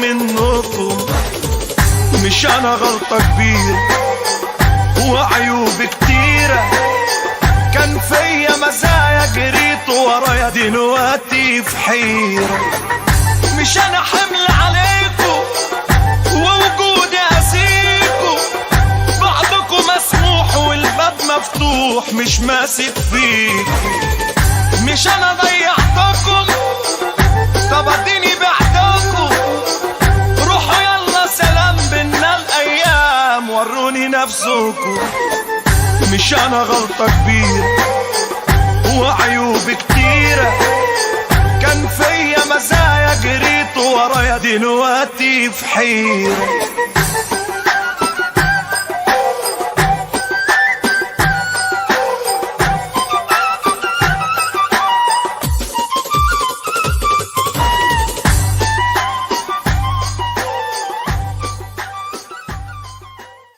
منكم. مش انا غلطة كبيرة وعيوب كتيرة، كان فيا مزايا جريت ورايا دلوقتي في حيرة. مش انا حمل عليكم ووجودي اسيكم، بعضكم مسموح والباب مفتوح مش ماسك فيكم. مش انا ضيعتكم طب اديني بعدكم، روحوا يلا سلام بينا الايام وروني نفسكم. مش انا غلطة كبيرة وعيوب كتيرة، كان فيا مزايا جريت ورايا دلوقتي في حيرة.